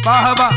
वाह वाह।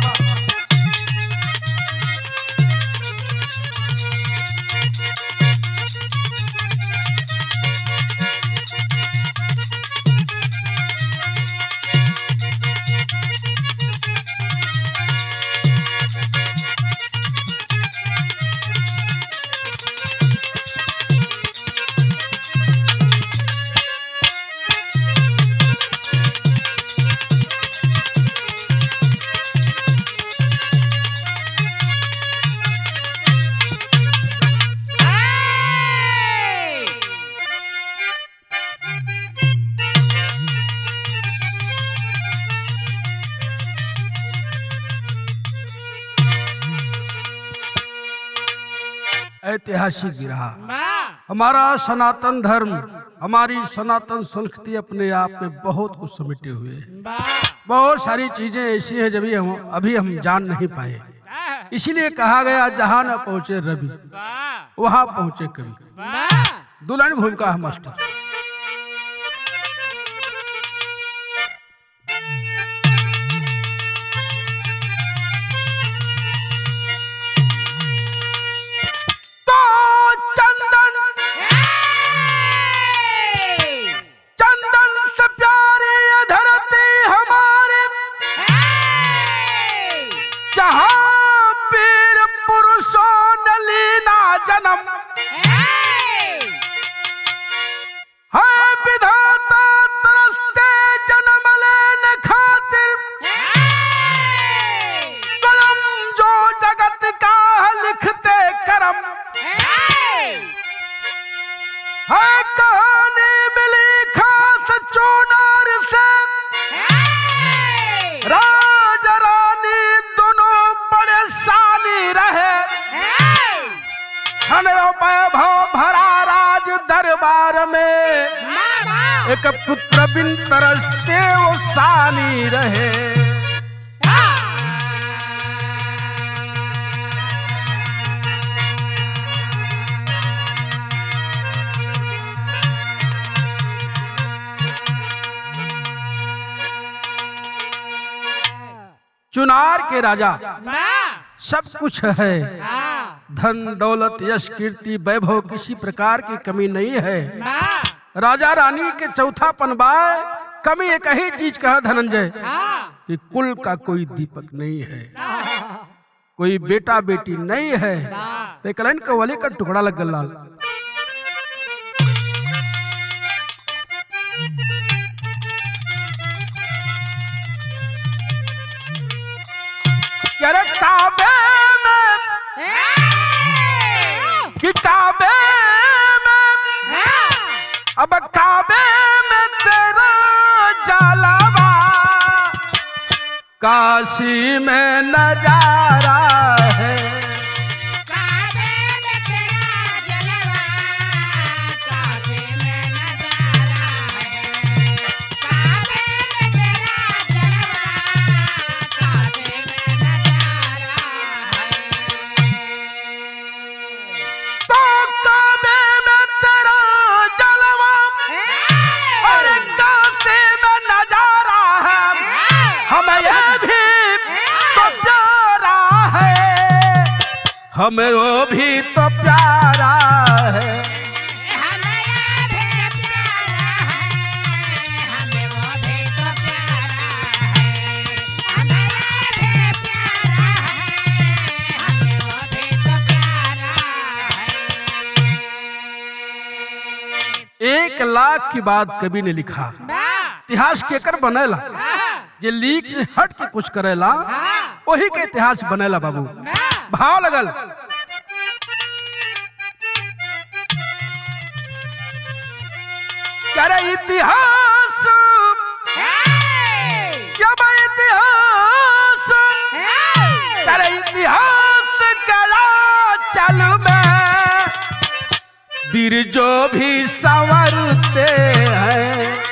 ऐतिहासिक विरहा। हमारा सनातन धर्म, हमारी सनातन संस्कृति अपने आप में बहुत कुछ समेटे हुए हैं। बहुत सारी चीजें ऐसी हैं जब अभी हम जान नहीं पाए। इसीलिए कहा गया जहां न पहुंचे रवि वहां पहुंचे कवि। दुल्हन भूमिका है मास्टर। दरबार में एक पुत्र बिन तरसते वो सानी रहे। चुनार के राजा सब कुछ है, धन दौलत यश कीर्ति वैभव किसी प्रकार की कमी नहीं है। राजा रानी के चौथापन बाय कमी एक ही चीज कहा धनंजय कि कुल का कोई दीपक नहीं है, कोई बेटा बेटी नहीं है। तो कलन कवली का टुकड़ा लग गया लाल। काबे में कि काबे में अब काबे में तेरा जलवा, काशी में नजारा है। हमें वो भी तो प्यारा है, हमें वो भी प्यारा है, हमें वो भी तो प्यारा है, हमें वो भी प्यारा है, हमें वो भी तो प्यारा है। 1 लाख की बात कवि ने लिखा। इतिहास केकर बनेला जे लीक से हट के कुछ करेला वही के इतिहास बनेला बाबू। भाव लगल करे इतिहास इतिहास करे इतिहास कला चल में वीर जो भी संवरते हैं।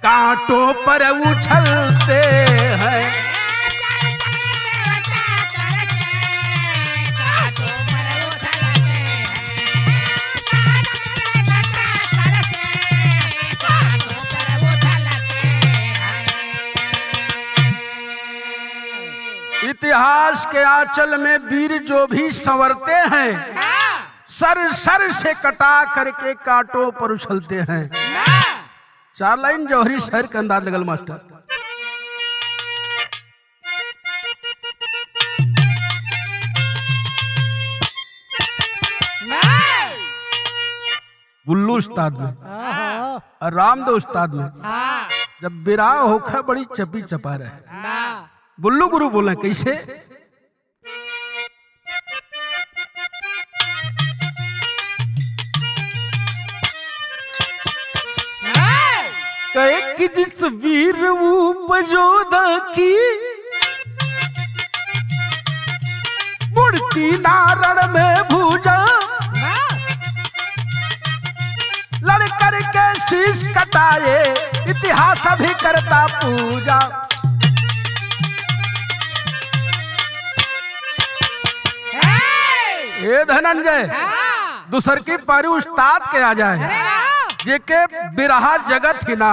कांटों पर उछलते हैं। इतिहास के आंचल में वीर जो भी संवरते हैं, सर सर से कटा करके कांटों पर उछलते हैं। 4 लाइन जौहरी शहर के अंदाज लगल मास्टर। बुल्लू उस्ताद में और रामदेव उस्ताद में जब बिराह होखा बड़ी चपी चपा रहे। बुल्लू गुरु बोले कैसे? कहे कि जिस वीर उपजोधा की मूर्ति नारण में भूजा, लड़ कर के शीश कटाए इतिहास भी करता पूजा। ए धनंजय दूसर की पारी उस्ताद के आ जाए, जेके बिरहा जगत ही ना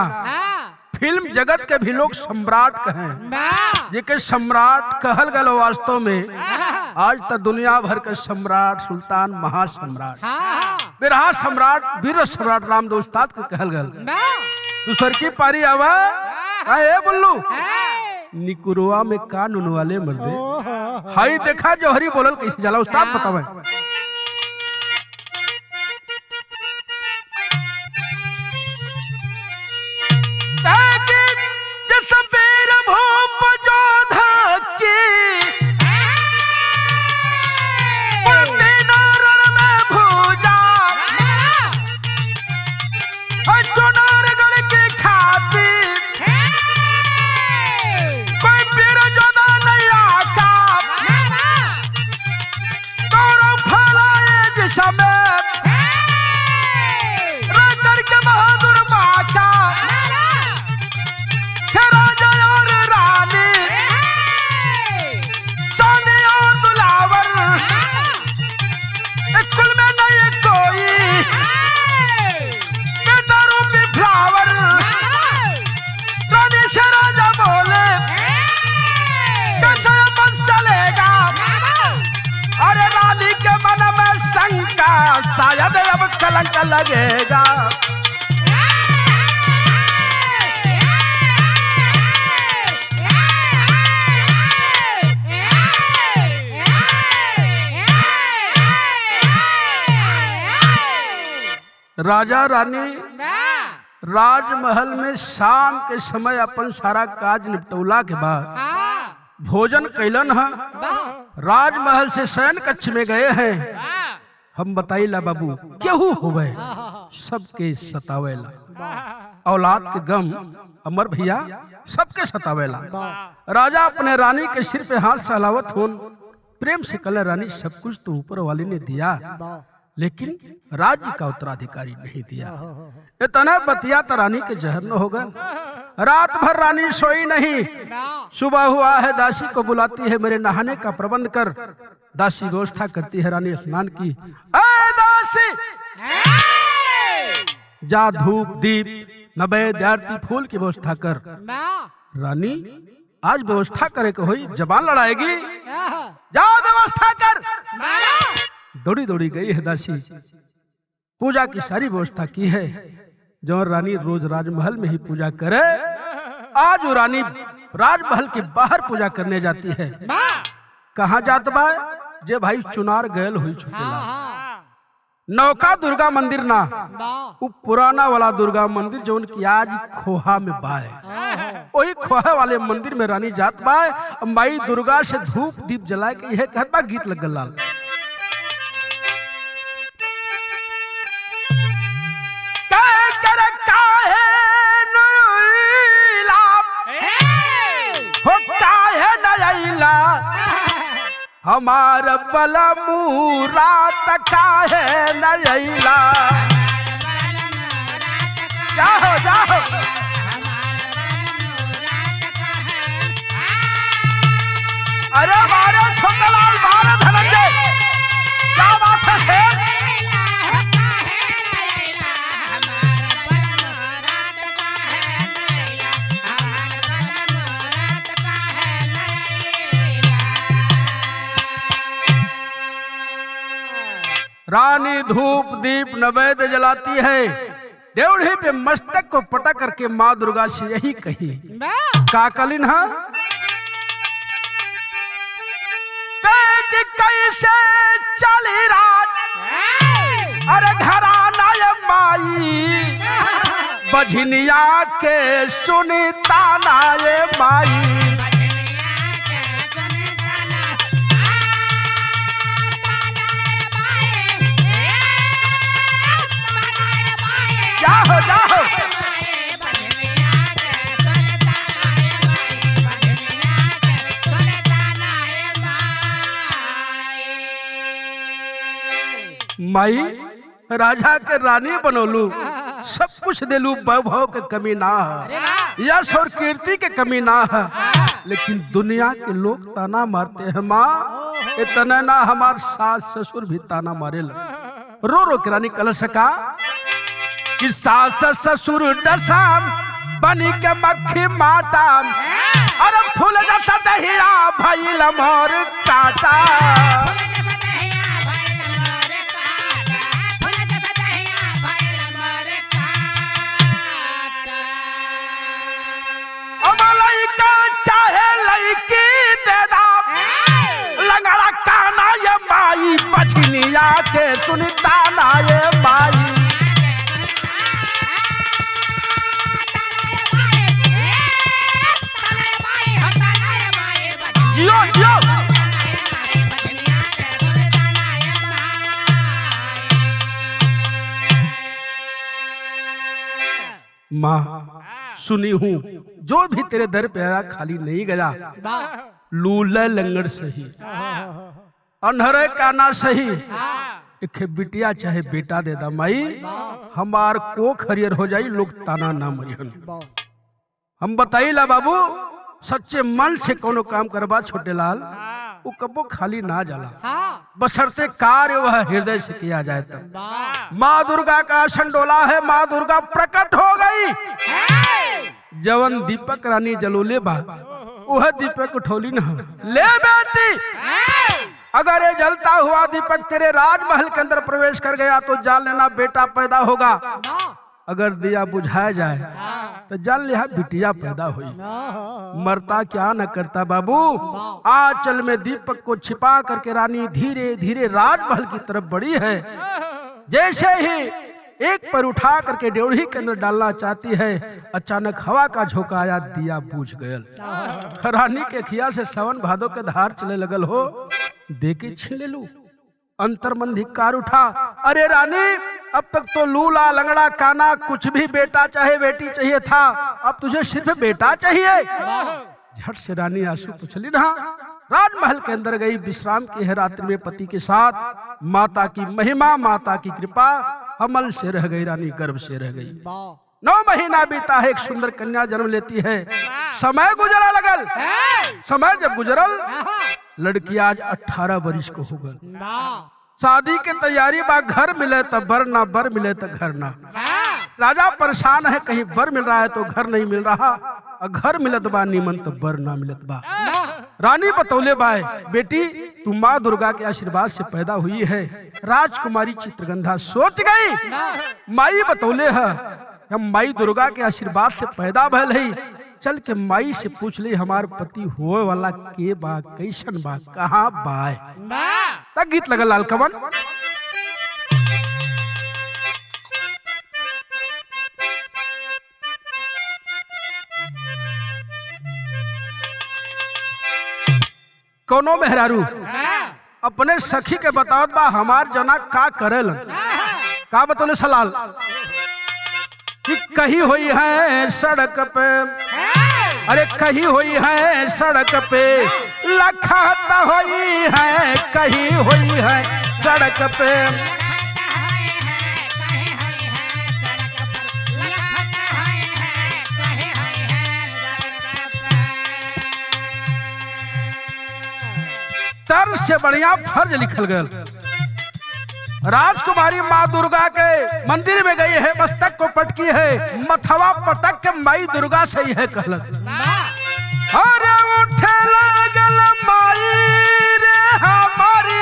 फिल्म जगत के भी लोग सम्राट कहें, जेके सम्राट कहल गल वास्तव में आज तक दुनिया भर के सम्राट, सुल्तान, महासम्राट, बिरहा सम्राट, वीर सम्राट रामदेव उस्ताद के कहल गल। दूसर की पारी आवा ए बुल्लू निकुरुआ में का नुन वाले मर्दे हाई देखा जौहरी बोलल कैसे जाला उस्ताद बतावे। जिस वीर भूप जोधा की मूर्ति नारण में भूजा, चुनारगढ़ की ख्याति कोई वीर जोधा नहीं आका, गौरव फैलाए जिसमें राजर के बहादुर बाका, राजा और रानी सोने और दुलावर, कुल में नहीं कोई दारू भी फ्लावर। रानी से राजा बोले कैसे बस चलेगा, अरे रानी के मन में शंका शायद अब कलंक लगेगा। राजा रानी राजमहल में शाम के समय अपन सारा काज निपटौला के बाद भोजन कैलन है, राजमहल से शयन कक्ष में गए हैं। हम बताइला बाबू केहू होवे सबके सतावेला, औलाद के गम अमर भैया सबके सतावेला। राजा अपने रानी के सिर पे हाथ सहलावत होन प्रेम से कल रानी सब कुछ तो ऊपर वाले ने दिया, लेकिन राज्य का उत्तराधिकारी नहीं दिया। इतना बतिया तो रानी के जहर न होगा। रात भर रानी सोई नहीं, सुबह हुआ है दासी को बुलाती है, मेरे नहाने का प्रबंध कर। दासी व्यवस्था करती है रानी स्नान की। ऐ दासी जा धूप दीप नैवेद्य आरती फूल की व्यवस्था कर। रानी आज व्यवस्था करे को हुई, जबान लड़ाएगी, जा व्यवस्था कर। दौड़ी दौड़ी गई है दासी, पूजा की सारी व्यवस्था की है। जो रानी रोज राजमहल में ही पूजा करे, आज वो रानी राजमहल के बाहर पूजा करने जाती है। कहाँ जात बा? जे भाई चुनार गयल हुई नौका दुर्गा मंदिर ना, वो पुराना वाला दुर्गा मंदिर जो उनकी आज खोहा में बाए, वही खोहा वाले मंदिर में रानी जात बाए। माई दुर्गा से धूप दीप जलाए के यह कहता गीत लगल लाल। हमार बलमूरा तकाहे नयला, जाओ जाओ रानी धूप दीप नैवेद्य जलाती है, ड्योढ़ी पे मस्तक को पटक करके माँ दुर्गा से यही कही, काकलिन कैसे चली रात, अरे घराना ये माई, बझनिया के सुनी ताना ये माई। जाओ जाओ माई, राजा के रानी बनोलू, सब कुछ दिलू, वैभव के कमी ना है, यश और कीर्ति के कमी ना है, लेकिन दुनिया के लोग ताना मारते हैं माँ, इतना ना हमार सास ससुर भी ताना मारे लगे। रो रो के रानी कल सका कि सास ससुर दशाम बनी के मक्खी माटाम, अरे फूल जैसा दहिया भइल मोर काटा। चाहे लड़की दे दाम, लंगड़ा काना ये माई, बछनिया के सुनता ना ये माई। जियो जियो माँ, सुनी हूँ जो भी तेरे दर पे आया खाली नहीं गया, लूला लंगड़ सही, अनहरे काना सही, एक बिटिया चाहे बेटा दे दा माई, हमार को हरियर हो जाई, लोग ताना ना मरियन। हम बताई ला बाबू, सच्चे मन से कोनो काम करबा छोटे लाल, वो कबो खाली ना जाला, बशर्ते कार्य वह हृदय से किया जाए तब। माँ दुर्गा का आसन डोला है, माँ दुर्गा प्रकट हो गई। जवन दीपक रानी जलोले बा, वह दीपक उठौली न ले बेटी, अगर ये जलता हुआ दीपक तेरे राजमहल के अंदर प्रवेश कर गया तो जान लेना बेटा पैदा होगा, अगर दिया बुझाया जाए तो जान लिया बिटिया पैदा हुई। मरता क्या न करता बाबू। आंचल में दीपक को छिपा करके रानी धीरे धीरे राजमहल की तरफ बढ़ी है। जैसे ही एक पर उठा करके ड्योढ़ी के अंदर डालना चाहती है, अचानक हवा का झोंका आया, दिया बूझ गयल। रानी के खिया से सावन भादो के धार चले लगल हो, देके छीन ले लू। अंतर्मन धिक्कार उठा, अरे रानी, अब तक तो लूला लंगड़ा काना कुछ भी बेटा चाहे बेटी चाहिए था, अब तुझे सिर्फ बेटा चाहिए। झट से रानी आंसू पुछली ना, राजमहल के अंदर गई, विश्राम की है रात्रि में पति के साथ। माता की महिमा, माता की कृपा, हमल से रह गई रानी, गर्भ से रह गई। 9 महीना बीता है, एक सुंदर कन्या जन्म लेती है। समय गुजरा लगल, समय जब गुजरल, लड़की आज 18 वर्ष को हो गल। शादी के तैयारी बा, घर मिले तो बर ना, बर मिले तो घर ना। राजा परेशान है, कहीं बर मिल रहा है तो घर नहीं मिल रहा, और घर मिलत बा नीमन तो बर ना मिलत बा। रानी बतौले बाय, बेटी तू माँ दुर्गा के आशीर्वाद से पैदा हुई है। राजकुमारी चित्रगंधा सोच गई, माई बतौले है, हम माई दुर्गा के आशीर्वाद से पैदा भल है, चल के माई से पूछ ली हमार पति होए वाला के बा, कैसन बा, कहाँ बा। तक गीत लगल लाल कवन। कोनो मेहरारू अपने सखी के बतावत बा, हमार जना का करेल, का बतौले सलाल कि कही हुई है सड़क पे, अरे कही हुई है सड़क पे, लखत हुई है, कही हुई है सड़क पे। तर से बढ़िया फर्ज लिखल गल। राजकुमारी माँ दुर्गा के मंदिर में गई है, मस्तक को पटकी है, मथवा पटक के माई दुर्गा सही है कहलत। अरे उठे लागल माई रे हमारी,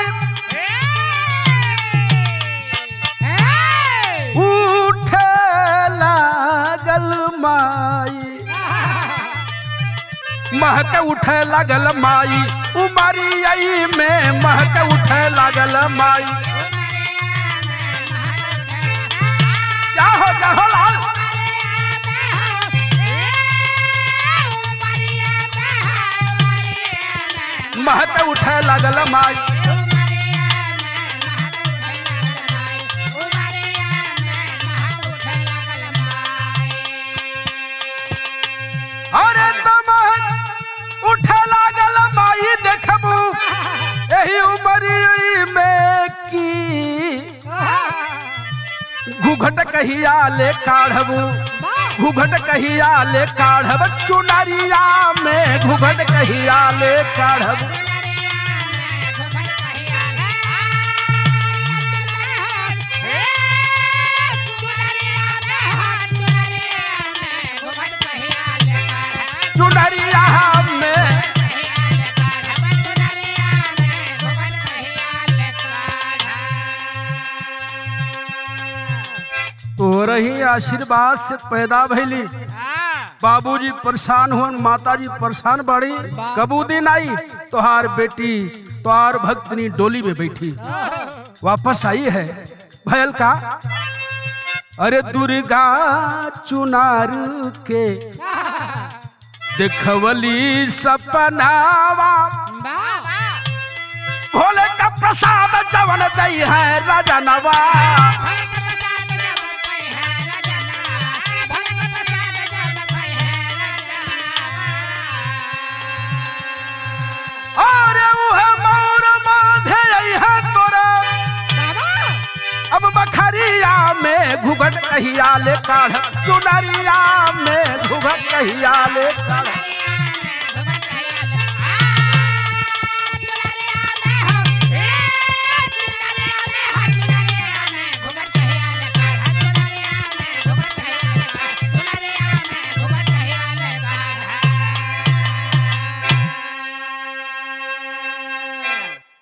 महक उठे लागल माई उमरियाई में महक उठे लागल माई। जाहो जाहो लाल महक उठे लागल माई। अरे महक उठे लागल माई देखबू यही उमरी में की घूघट कहिया ले काढ़बू घूघट कहिया ले काढ़ब चुनरिया में घूघट कहिया ले काढ़ब। चुनरिया में तो रही आशीर्वाद से पैदा भैली। बाबूजी परेशान हुआ, माताजी परेशान बड़ी। कबू दिन आई तोहार बेटी तोहार भक्तनी डोली में बैठी वापस आई है। भयल का अरे दुर्गा चुनार के देखवली सपनावा भोले का प्रसाद जवन दई है राजा नवा। अब बखरिया में घूघट कहिया ले काढ़ चुनरिया में घूघट कहिया ले काढ़।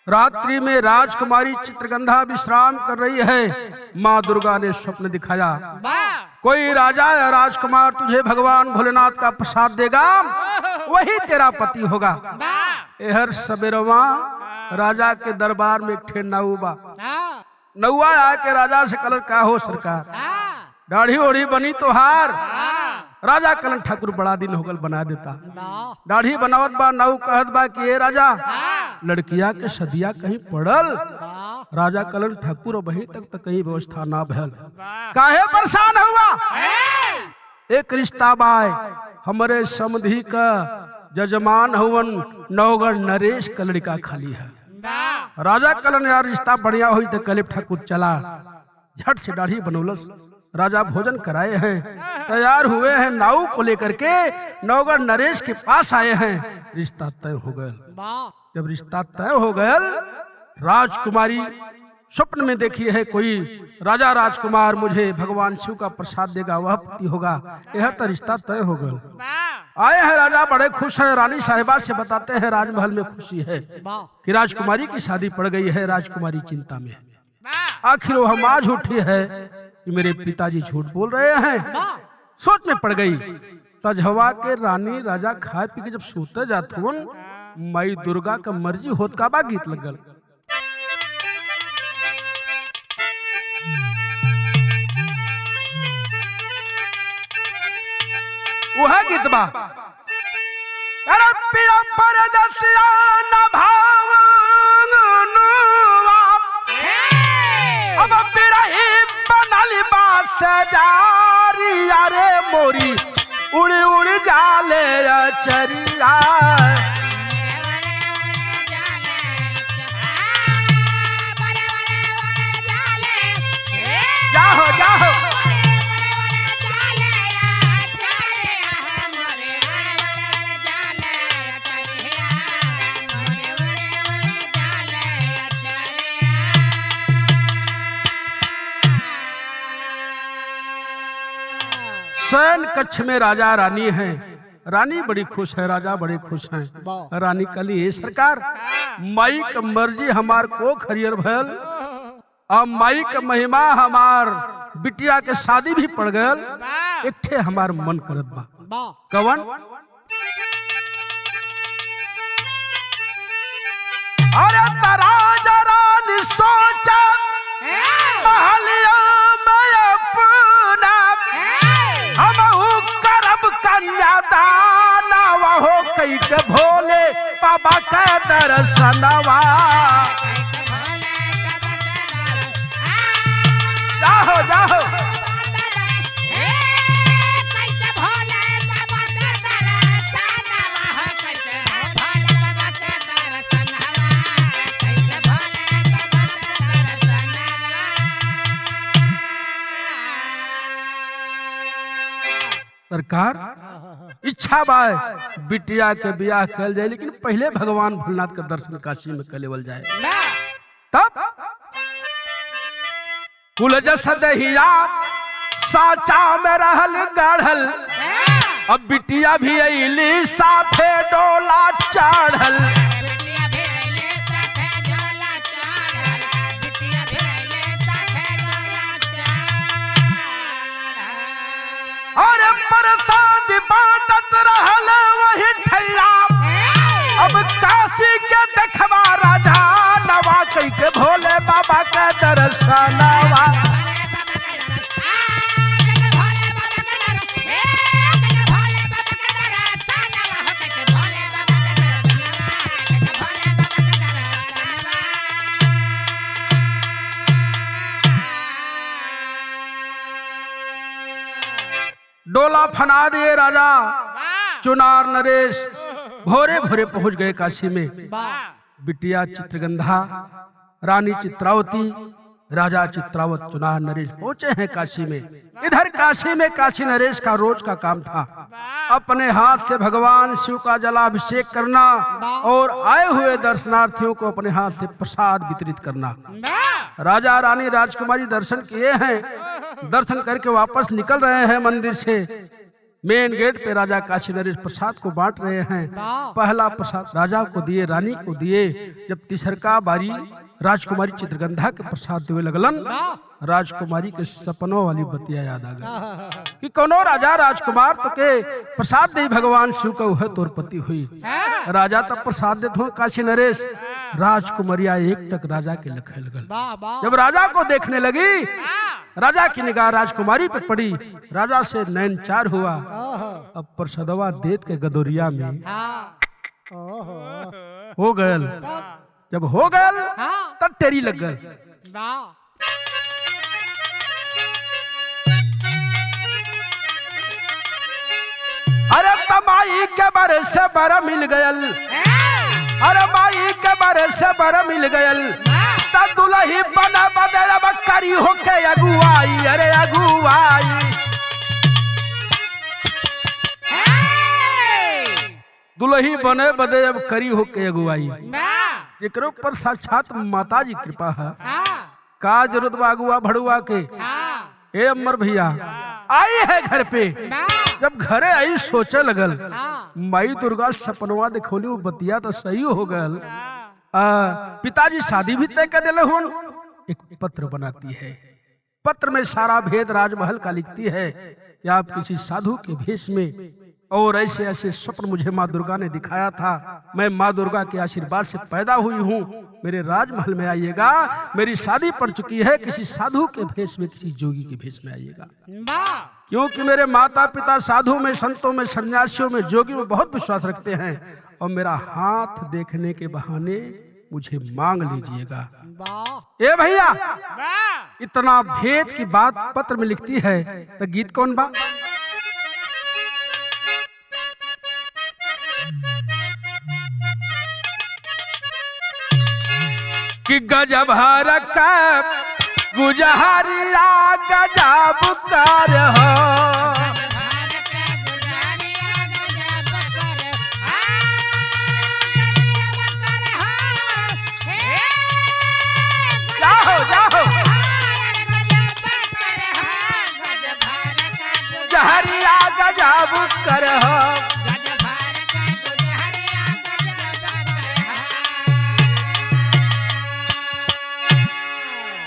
रात्रि में राजकुमारी चित्रगंधा विश्राम कर रही है। माँ दुर्गा ने स्वप्न दिखाया कोई राजा या राजकुमार तुझे भगवान भोलेनाथ का प्रसाद देगा वही तेरा पति होगा। एहर सबेरवा राजा के दरबार में एक ठे नौबा नौआ आके राजा से कलर का हो सरकार दाढ़ी ओढ़ी बनी तोहार। राजा कलन ठाकुर बड़ा दिन होगल बना देता दाढ़ी बनावत बा नौ कहत बा कि ए राजा लड़किया के सदिया कहीं पड़ल। राजा कलन ठाकुर वहीं तक तो कहीं व्यवस्था ना भयल काहे परेशान हुआ। एक रिश्ता बाय हमारे समधी का जजमान हुवन नौगढ़ नरेश का लड़का खाली है। राजा कलन यार रिश्ता बढ़िया हुई तो कलिप ठाकुर चला झट से दाढ़ी बनौलस। राजा भोजन कराए हैं तैयार हुए हैं नाऊ को लेकर के नौगढ़ नरेश के पास आए हैं। रिश्ता तय हो गया। जब रिश्ता तय हो गया राजकुमारी स्वप्न में देखी है कोई राजा राजकुमार मुझे भगवान शिव का प्रसाद देगा वह पति होगा। यह तो रिश्ता तय हो गया। आए हैं राजा बड़े खुश हैं। रानी साहिबा से बताते हैं राजमहल में खुशी है कि राजकुमारी की शादी पड़ गई है। राजकुमारी चिंता में आखिर वो हम आज उठी है कि मेरे पिताजी झूठ बोल रहे हैं। सोच में पड़ गई तजहवा के रानी राजा खाए पी के जब सोते जाते माई दुर्गा का मर्जी होत का बा गीत लगल। वह गीत बा अरे पिया परदसिया न भावनुआ अब बिरही बनली बात सजारी अरे मोरी उड़ी उड़ी जाले चरिया। जाहो जाहो शयन कक्ष में राजा रानी हैं। रानी बड़ी खुश है राजा बड़े खुश हैं। रानी कली है सरकार माई का मर्जी हमार को खरियर भयल अब माई का महिमा हमार बिटिया के शादी भी पड़ गयल। एक ठे हमार मन करत बा कवन अरे तरा जरा नि सोचा महलिया में अपना हम करब कन्यादान हो कई के भोले बाबा का दर्शनवा जाहो जाहो सरकार इच्छा बाय बिटिया के ब्याह कल जाए, लेकिन पहले भगवान भोलेनाथ का दर्शन काशी में कलेवल जाए। तब कुल जस दहिया साचा में रहल गढ़ल, अब बिटिया भी अली साथे डोला चढ़ल। अरे प्रसाद बाटत रहल वही ठैया, अब काशी के देखवा राजा नवा कई के भोले बाबा के दर्शनवा। डोला फना दिए राजा चुनार नरेश भोरे भोरे पहुंच गए काशी में। बिटिया चित्रगंधा, रानी चित्रावती, राजा चित्रावत, चुनार नरेश पहुंचे हैं काशी में। इधर काशी में काशी नरेश का रोज का काम था अपने हाथ से भगवान शिव का जलाभिषेक करना और आए हुए दर्शनार्थियों को अपने हाथ से प्रसाद वितरित करना। राजा रानी राजकुमारी दर्शन किए हैं, दर्शन करके वापस निकल रहे हैं मंदिर से। मेन गेट पे राजा काशी नरेश प्रसाद को बांट रहे हैं। पहला प्रसाद राजा को दिए, रानी को दिए। जब तीसरका बारी राजकुमारी चित्रगंधा के प्रसाद देवे लगलन, राजकुमारी के सपनों वाली बतिया याद आ गई कि कोनो राजा राजकुमार तो के प्रसाद दे भगवान शिव का वह तोर पति हुई। राजा तब प्रसाद देते हो काशी नरेश, राजकुमारिया एक टक राजा के लखे लगल। जब राजा को देखने लगी, राजा की निगाह राजकुमारी पर पड़ी, राजा से नैन चार हुआ। अब प्रसादवा देत के गदोरिया में हो गयल। जब हो गयल तब टेरी लग गए। अरे तमाई के बारे से बर मिल गयल, अरे माई के बारे से बर मिल गयल। तब दुल्ही बना बदल बकरी होके अगुआई, अरे अगुआई। दुल्ही बने बदे अब करी होके अगुआई, जेकरो पर साक्षात माता जी कृपा है। का जरूरत बागुआ भड़ुआ के। ए अमर भैया आई है घर पे। जब घरे आई सोचे लगल, माई दुर्गा सपनवा दिखोली, वो बतिया तो सही हो गल। पिताजी शादी भी तय कर दिले हुन। एक पत्र बनाती है, पत्र में सारा भेद राजमहल का लिखती है कि आप किसी साधु के भेष में और ऐसे ऐसे स्वप्न मुझे माँ दुर्गा ने दिखाया था। मैं माँ दुर्गा के आशीर्वाद से पैदा हुई हूँ, मेरे राजमहल में आइएगा। मेरी शादी पड़ चुकी है, किसी साधु के भेष में, किसी जोगी के भेष में आइएगा। क्योंकि मेरे माता पिता साधु में, संतों में, सन्यासियों में, जोगी में बहुत विश्वास रखते हैं और मेरा हाथ देखने के बहाने मुझे मांग लीजिएगा। ए भैया इतना भेद की बात पत्र में लिखती है तो गीत कौन बा? कि गजब हर का गुजहरिया गजब कर हो, जाहो जाहो जहरिया गजब कर हो।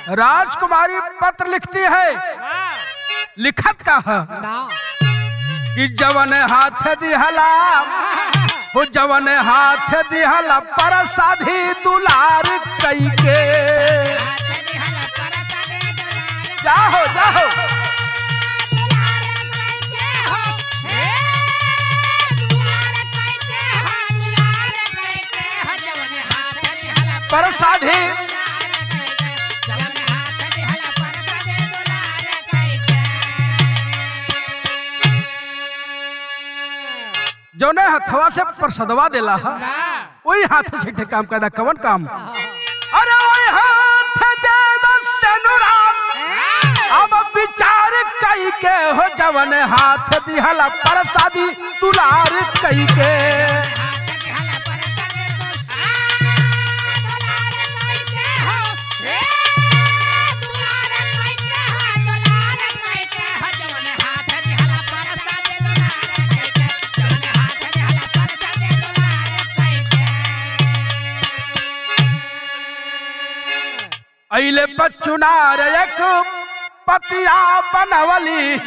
राजकुमारी पत्र लिखती है, लिखत का है कि जवन हाथ दिहला, वो जवन हाथ दिहला परस परसाधी दुलार कई के। जाहो जाहो परसाधी जौने हथवा से प्रसदवा देला वही हाथ से काम करदा कवन काम। अरे वही हाथ दे दनुराम अब विचार कई के हो जवन हाथ दिहला परसादी दुलार कई के। अइले पचुनार एक पतिया बनवली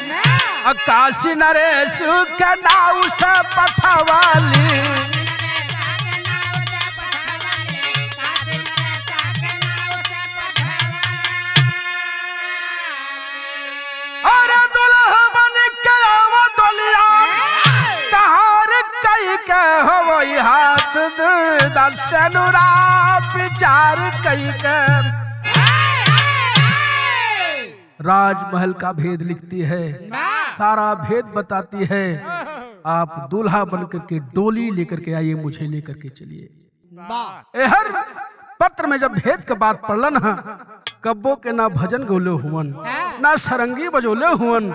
काशी नरेश के नाव से पठवाली। अरे दुल्हा बन के वो डोलिया कहार कई के हो वही हाथ दनुरा विचार कई के। राजमहल का भेद लिखती है, सारा भेद बताती है। आप दूल्हा बनकर के डोली लेकर के आइए, मुझे लेकर के चलिए। हर पत्र में जब भेद का बात पढ़लन कब्बो के ना भजन गोले हुवन ना सरंगी बजोले हुवन,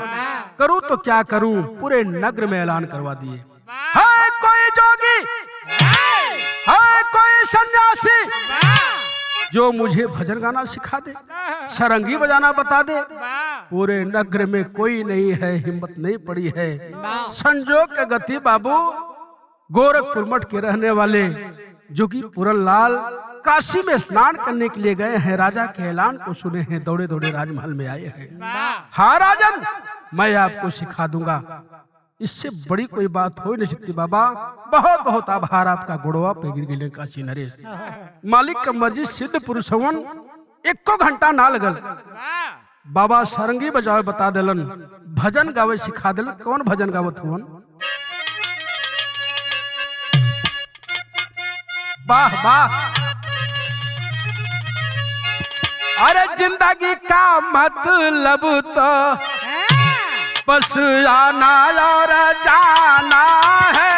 करूं तो क्या करूं पूरे नगर में ऐलान करवा दिए। है कोई जोगी, है कोई सन्यासी जो मुझे भजन गाना सिखा दे, सरंगी बजाना बता दे। पूरे नगर में कोई नहीं है, हिम्मत नहीं पड़ी है। संजोग के गति बाबू गोरखपुर मठ के रहने वाले जोगी पूरनलाल काशी में स्नान करने के लिए गए हैं। राजा के ऐलान को सुने हैं, दौड़े दौड़े राजमहल में आए हैं। हाँ राजन, मैं आपको सिखा दूंगा, इससे बड़ी कोई बात हो नहीं सकती बाबा। बहुत बहुत आभार आपका, गुड़वा पे गिर गिले काशी नरेश। मालिक का मर्जी सिद्ध पुरुष हवन, एको घंटा ना लगल। बाबा सरंगी बजावे बता देलन, भजन गावे सिखा देलन। कौन भजन गावत हुवन? वाह वाह। अरे जिंदगी का मतलब तो बस आना और जाना है।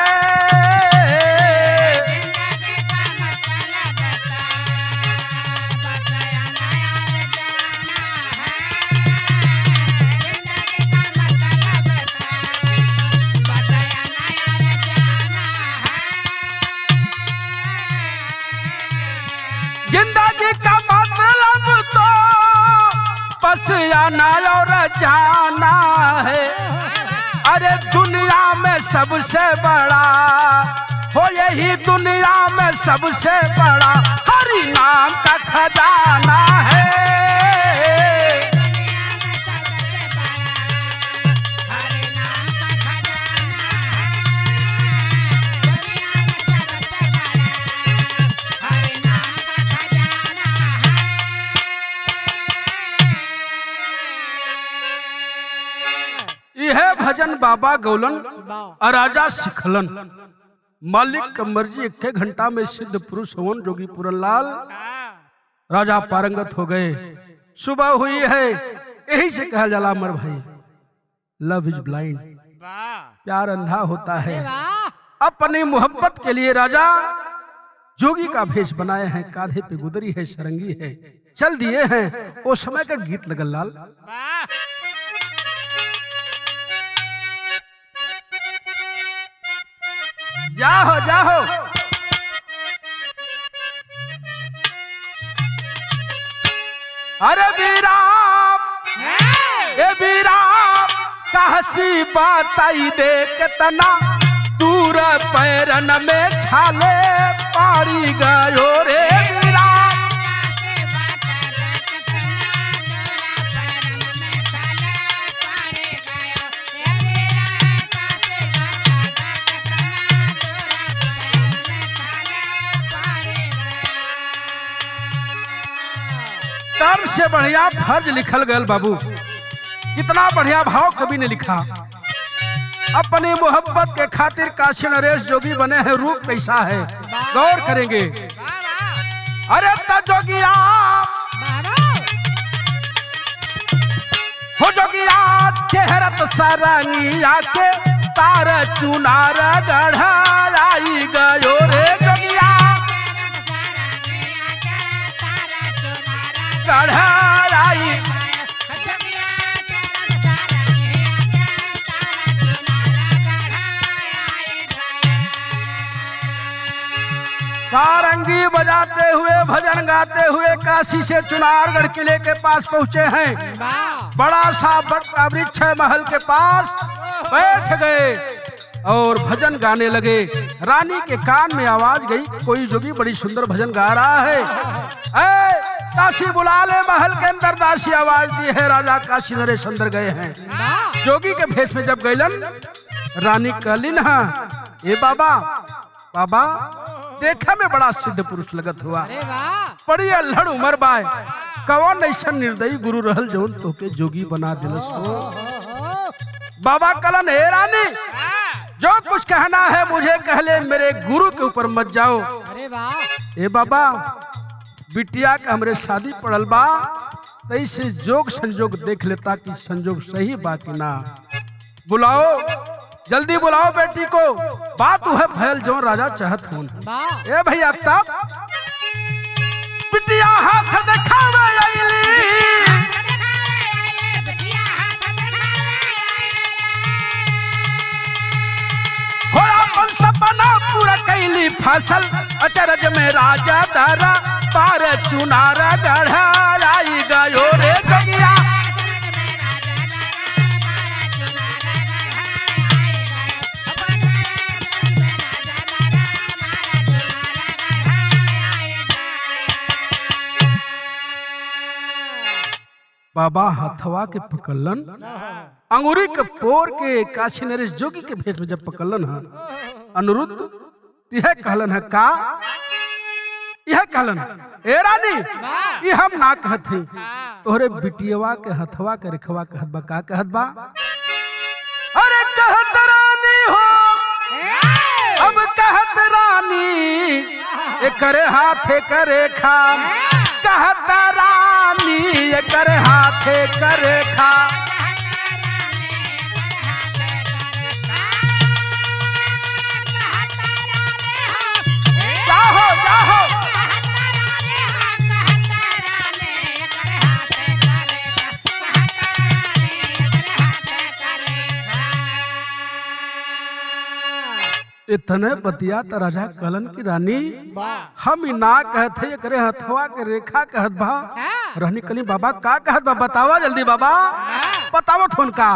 जिंदगी का मतलब तो बस आना और जाना है। अरे दुनिया में सबसे बड़ा हो, यही दुनिया में सबसे बड़ा हरि नाम का खजाना है। यह भजन बाबा गौलन राजा सिखलन। मालिक का मर्जी, एक घंटा में सिद्ध पुरुष हवन जोगी पूरनलाल राजा पारंगत हो गए। सुबह हुई है, यही से कहा जाला अमर भाई, लव इज ब्लाइंड, प्यार अंधा होता है। अपनी मोहब्बत के लिए राजा जोगी का भेष बनाए हैं, कांधे पे गुदरी है, सरंगी है, चल दिए हैं। वो समय का गीत लगल लाल। जाहो जाहो। अरे वीराम, ए वीराम का हंसी बताई दे कितना दूर पैरन में छाले पारी गयो रे वीराम। तर्क से बढ़िया फर्ज लिखल गयल बाबू। कितना बढ़िया भाव कवि ने लिखा। अपनी मोहब्बत के खातिर काशी नरेश जोगी बने हैं, रूप कैसा है गौर करेंगे। अरे जोगिया हो जोगिया चेहरत सारंगिया के तार चुनार गढ़ाई गयो रे जोगिया गढ़ाई। सारंगी बजाते हुए भजन गाते हुए काशी से चुनारगढ़ किले के पास पहुंचे हैं। बड़ा सा बट का वृक्ष है, महल के पास बैठ गए और भजन गाने लगे। रानी के कान में आवाज गई, कोई जोगी बड़ी सुंदर भजन गा रहा है। काशी बुला ले, महल के अंदर दासी आवाज दी है, राजा काशी नरेश अंदर गए हैं। जोगी के भेष में जब गईलन, रानी कहलिन ए बाबा बाबा देखा में बड़ा सिद्ध पुरुष लगत हुआ, बड़ी अल्हड़ उमर बाय, कौन ऐसा निर्दयी गुरु रहल जौन तोके जोगी बना दिलस हो। बाबा कलन हे रानी जो कुछ कहना है मुझे कह ले, मेरे गुरु के ऊपर मत जाओ। ए बाबा बिटिया के हमरे शादी पड़ल बा, तैसे जोग संजोग देख लेता कि संजोग सही बा कि ना। बुलाओ जल्दी बुलाओ बेटी को, बात है भयल जो राजा चाहत हूं। ए भैया तब बिटिया हाथ दिखावे आईली, हो अपन सपना पूरा कैली, फसल अचरज में राजा दारा पार चुनारा गढ़ाई गयो रे जोगिया। बाबा हथवा के पकड़लन, अंगूरी के पोर के काशी नरेश जोगी के भेष में जब पकड़लन है, अनुरुद्ध यह कहलन है का, यह कहलन ए रानी ये हम ना कहत ही, तोहरे बिटियवा के हथवा के रेखवा कहत बा, का कहत बा। अरे कहत रानी हो अब कहत रानी करे हाथे करे खा, कहत रानी करे हाथे करे खा। जाहो जाहो इतने बतिया त राजा कलन की रानी हम ही ना कहते करे हथवा के रेखा कहत बा। रहनी कली बाबा का कहत बा, बतावा जल्दी बाबा बतावत हुन का।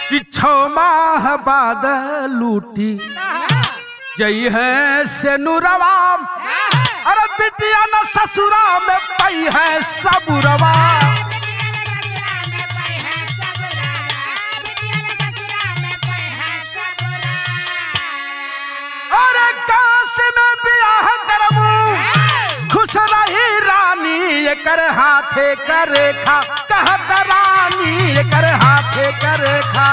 कि 6 माह बाद लूटी जई है से नुरवा, अरे बिटिया न ससुरा में पई है सबुरवा। खुश रही रानी कर हाथे करे खा, कहत रानी कर हाथे करे खा।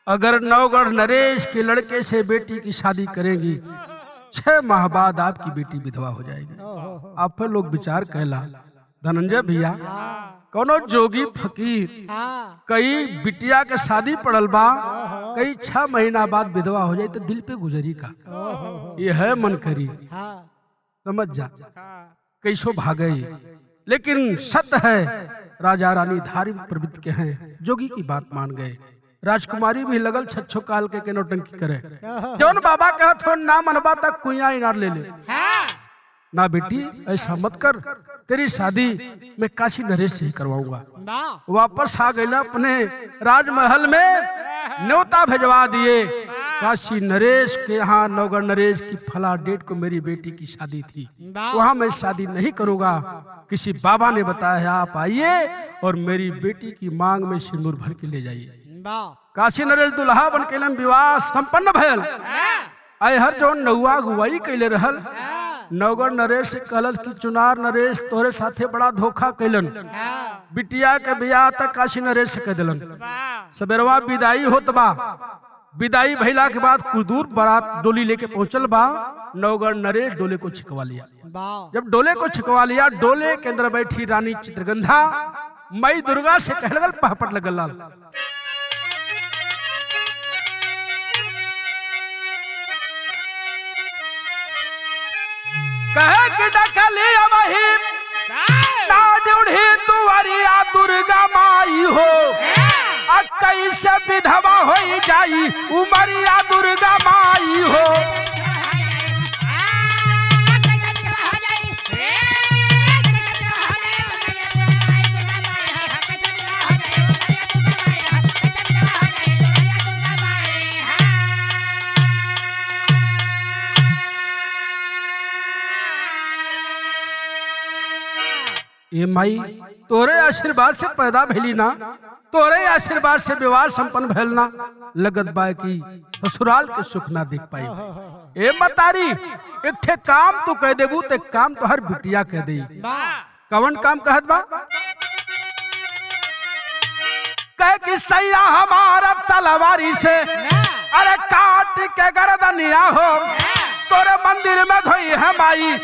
अगर नवगढ़ नरेश के लड़के से बेटी की शादी करेंगी, 6 माह बाद आपकी बेटी विधवा हो जाएगी। आप फिर लोग विचार कहला धनंजय भैया, कोनो जोगी फकीर कई बिटिया के शादी पड़ल बा, कई 6 महीना बाद विधवा हो जाए तो दिल पे गुजरी का, ये है मन करी समझ जा कैसो भागे। लेकिन सत्य है राजा रानी धार्मिक प्रवृत्ति के हैं, जोगी की बात मान गए। राजकुमारी भी लगल छच्छो काल के नौटंकी करे, जौन बाबा कहत हो ना मनबा तक कुइया इनार ले ले। ना बेटी ऐसा मत कर, तेरी शादी मैं काशी नरेश से ही करवाऊंगा। वापस आ गई अपने राजमहल में, न्योता भेजवा दिए काशी नरेश के यहाँ। नवगढ़ नरेश की फला डेट को मेरी बेटी की शादी थी, वहाँ मैं शादी नहीं करूंगा। किसी बाबा ने बताया है आप आइए और मेरी बेटी की मांग में सिंदूर भर के ले जाइए। काशी नरेश दुल्हा बन के विवाह संपन्न भयल। हर जो नौआ अगुवाई कैले रहल, नवगढ़ नरेश से कहल कि चुनार नरेश तोहरे साथे बड़ा धोखा कैलन, बिटिया के बियाह तक काशी नरेश से कह दिलन। सबेरवा विदाई होत बा, विदाई भइला के बाद कुछ दूर बारात डोली लेके पहुंचल बा। नवगढ़ नरेश डोले को छिकवा लिया। जब डोले को छिकवा लिया, डोले के अंदर बैठी रानी चित्रगंधा मई दुर्गा से कह लगल, पहपट लगल लाल, कहे कि डकली अबही ना ड्यूढ़ी तुवरिया दुर्गा माई हो, कैसे विधवा हो जाई उमरिया दुर्गा माई हो। ये माई तोरे आशीर्वाद से पैदा भैली ना, तोरे आशीर्वाद से विवाह संपन्न भैल ना, लगत बा की ससुराल के सुख ना देख पाई। ए मतारी एक ठे काम तो कह देबू ते काम तो हर बिटिया कह दे। कवन काम कहत बा? कह कि सैया हमारा तलवारी से अरे काट के गर्दनिया हो, तोरे मंदिर में धोई है माई,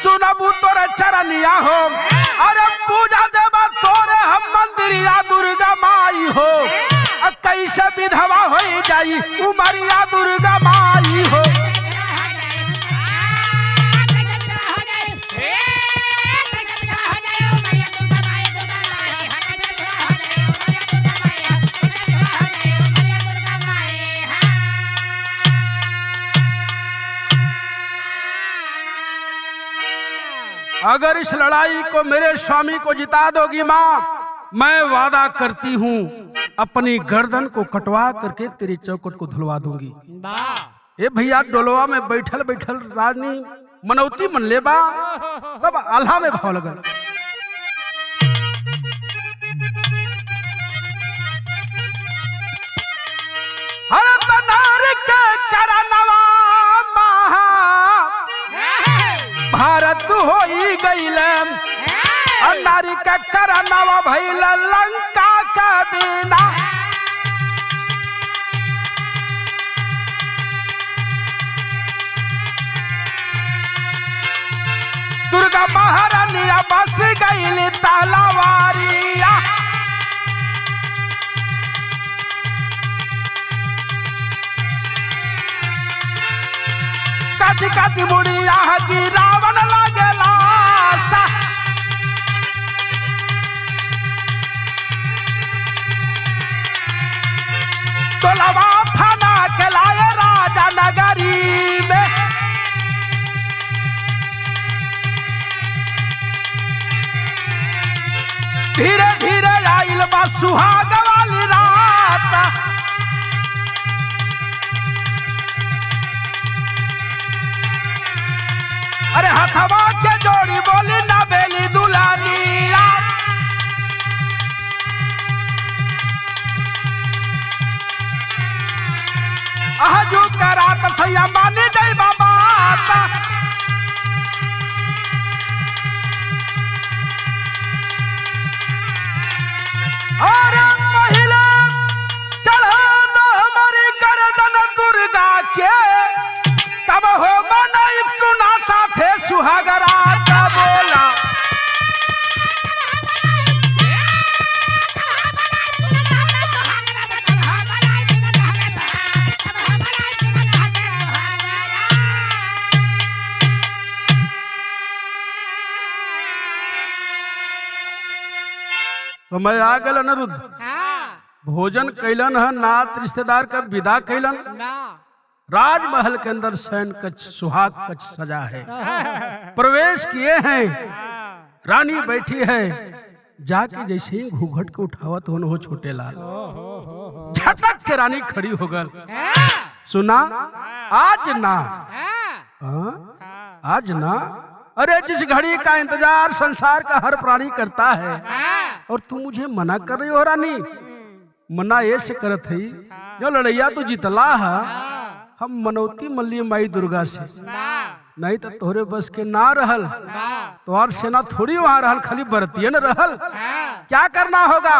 सुनबू तोरे चरनिया हो। अरे पूजा देवा तोरे हम मंदिरिया दुर्गा माई हो, कैसे विधवा हो जाई उमरिया दुर्गा माई हो। अगर इस लड़ाई को मेरे स्वामी को जिता दोगी माँ, मैं वादा करती हूँ अपनी गर्दन को कटवा करके तेरी चौखट को धुलवा दूंगी। ए भैया डोलवा में बैठल बैठल रानी मनौती मन ले बा, तब आल्हा में भाव लगल। हर तनार के करनवा भारत होई गईल, नारी का करनवा भइल लंका का बिना। दुर्गा महारानिया बस गईल तलवारिया, काटी काटी मुड़िया की रावण लागला सा। तोलवा थाना के लाए राजा नगरी में, धीरे धीरे आइल बा सुहाग वाली रात। अरे हथवा के जोड़ी बोली ना बेली दुलानिया, आजू करात सैया मानी गई बाबा। अरे महिला चढ़ाना हमारी गर्दन दुर्गा के, तब हो मनाई सुना साथे सुहागरा का बोला। तो मैं आ गल अनिरुद्ध, भोजन कैलन है, नात रिश्तेदार का विदा कैलन, राजमहल के अंदर शयन कक्ष सुहाग कक्ष सजा है। प्रवेश किए हैं, रानी बैठी है। जाके जैसे ही घूंघट को उठावत हो छोटे लाल झटक के रानी खड़ी हो गल। सुना आज ना, आज ना, अरे जिस घड़ी का इंतजार संसार का हर प्राणी करता है और तू मुझे मना कर रही हो रानी। मना ये से करत है जो लड़ैया तो जितला है, हम मनौती मल्ली माई दुर्गा से, नहीं तो तोहरे बस के ना रहल। तोहार सेना थोड़ी वहां रहल, खाली बरतिये न रहल। क्या करना होगा?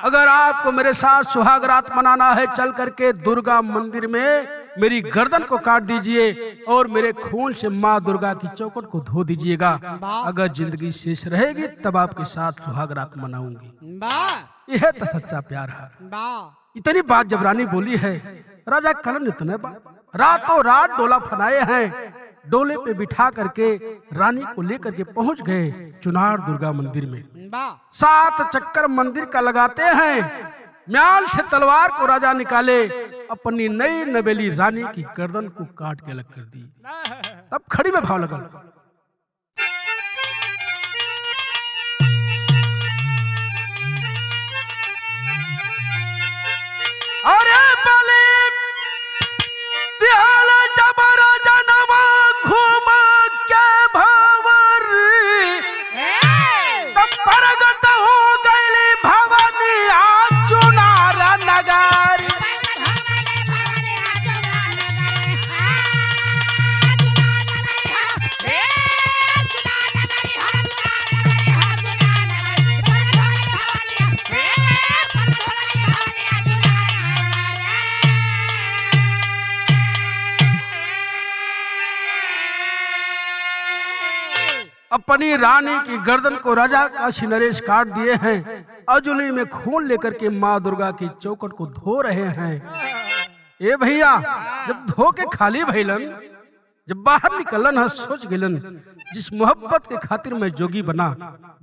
अगर आपको मेरे साथ सुहाग रात मनाना है, चल करके दुर्गा मंदिर में मेरी गर्दन को काट दीजिए और मेरे खून से माँ दुर्गा की चौखट को धो दीजिएगा। अगर जिंदगी शेष रहेगी तब आपके साथ सुहाग रात मनाऊंगी। यह तो सच्चा प्यार है। इतनी बात जब रानी बोली है, राजा कलन इतने रातों रात डोला फनाए हैं। डोले पे बिठा करके रानी को लेकर के पहुंच गए चुनार दुर्गा मंदिर में। 7 चक्कर मंदिर का लगाते हैं। म्यान से तलवार को राजा निकाले, अपनी नई नवेली रानी की गर्दन को काट के अलग कर दी। तब खड़ी में भाव लगा, अरे बले बिहाल जबर जनवा घूम के भवर, तब प्रगट हो गई भवानी आज चुनार नगर। अपनी रानी की गर्दन को राजा काशी नरेश काट दिए हैं। अजुली में खून लेकर के माँ दुर्गा की चौखट को धो रहे हैं। ए भैया, जब धो के खाली भइलन, जब बाहर निकलन है, सोच गिलन जिस मोहब्बत के खातिर मैं जोगी बना,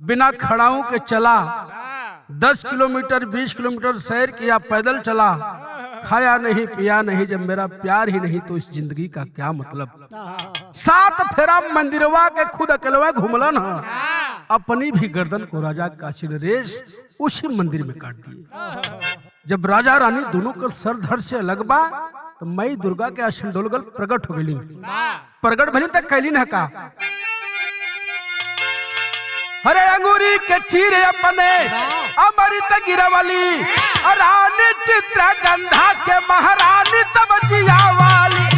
बिना खड़ाऊ के चला, 10 किलोमीटर 20 किलोमीटर सैर किया, पैदल चला, खाया नहीं पिया नहीं, जब मेरा प्यार ही नहीं तो इस जिंदगी का क्या मतलब। 7 फेरा मंदिरवा के खुद अकेलवा घूमलन है। अपनी भी गर्दन को राजा काशी नरेश उसी मंदिर में काट दिए। जब राजा रानी दोनों का सर धड़ से अलग बा तो मई दुर्गा के आसन डोलगल प्रकट हो गई। प्रकट भली तक कैली न का, हरे अंगूरी के चीर अपने अमृत गिरवली, रानी चित्र गंधा के महारानी तब जिया वाली।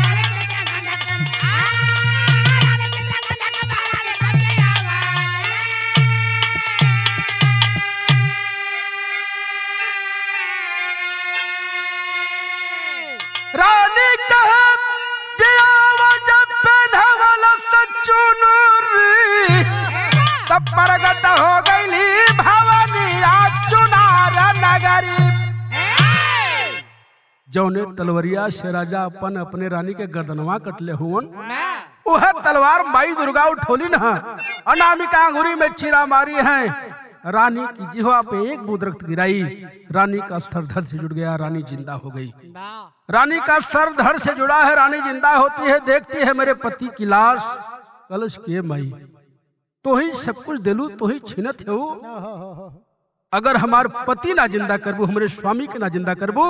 रानी कहे जिया जब पहनवला सच्चू नूरी, तब प्रगट हो गई भवानी आज चुनार नगरी। जौने तलवरिया से राजा अपन अपने रानी के गर्दनवा कटले हुवन, वह तलवार माई दुर्गा उठोली न, अनामिका अंगूरी में चीरा मारी है। रानी की जिह्वा पे एक बूंद रक्त गिराई, रानी का सर धड़ से जुड़ गया, रानी जिंदा हो गई। रानी का सर धड़ से जुड़ा है, रानी जिंदा होती है, देखती है मेरे पति की लाश। कलश के माई तो ही सब कुछ दिलू, तो ही छीनत हो। अगर हमार पति ना जिंदा करबू, हमारे स्वामी के ना जिंदा करबू,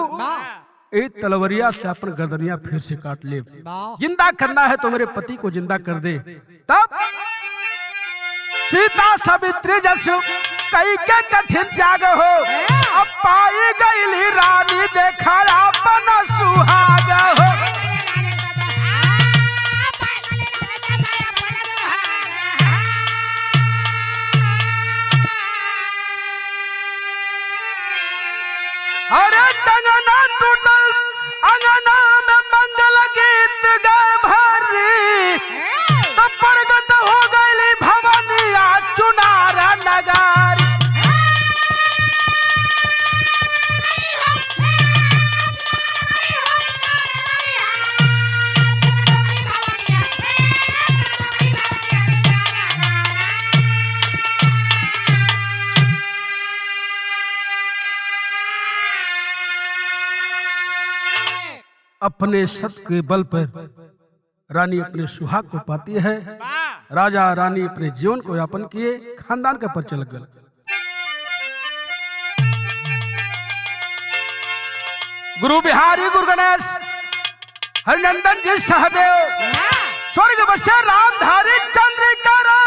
एक तलवरिया से अपन गर्दनिया फिर से काट ले। जिंदा करना है तो मेरे पति को जिंदा कर दे। तब सीता सावित्री जसु कई के कठिन त्याग हो, अब पाई गई रानी देखा अपन सुहाग हो। अरे टंगना टूटल अंगना में मंगल गीत गाए भरी, तो प्रगट हो गई भवानी आज चुनार नगर। अपने सत के बल पर रानी अपने सुहाग को पाती है। राजा रानी अपने जीवन को यापन किए, खानदान का परिचय लग गया। गुरु बिहारी गुरु गणेश हरिनंदन जी सहदेव स्वर्ग बसे रामधारी चंद्रिका।